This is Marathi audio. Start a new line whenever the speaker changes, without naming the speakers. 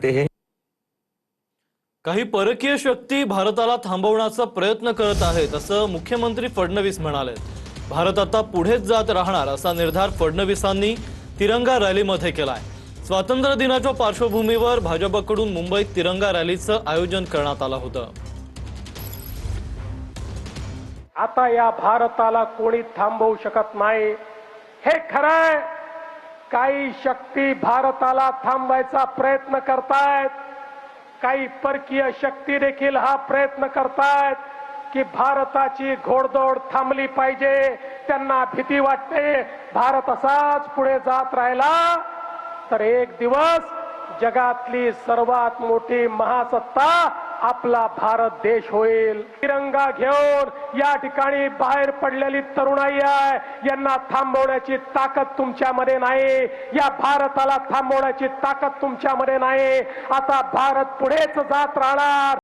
ते
काही परकीय शक्ती भारताला थांबवण्याचा प्रयत्न करत आहेत असं मुख्यमंत्री फडणवीस म्हणाले। भारत आता पुढेच जात राहणार असा निर्धार फडणवीसांनी तिरंगा रॅलीमध्ये केलाय। स्वातंत्र्य दिनाच्या पार्श्वभूमीवर भाजपकडून मुंबईत तिरंगा रॅलीचं आयोजन करण्यात आलं होतं।
आता या भारताला कोणी थांबवू शकत नाही हे खरंय। काही शक्ती भारताला थांबवायचा प्रयत्न करतायत, काही परकीय शक्ती देखील हा प्रयत्न करतायत की भारताची घोडदौड थांबली पाहिजे। त्यांना भीती वाटते भारत असाच पुढे जात राहिला तर एक दिवस जगातली सर्वात मोठी महासत्ता आपला भारत देश होईल। तिरंगा घेऊन या ठिकाणी बाहेर पडलेली तरुणाई आहे, यांना थांबवण्याची ताकद तुमच्यामध्ये नाही, या भारताला थांबवण्याची ताकद तुमच्यामध्ये नाही। आता भारत पुढेच जात राहणार।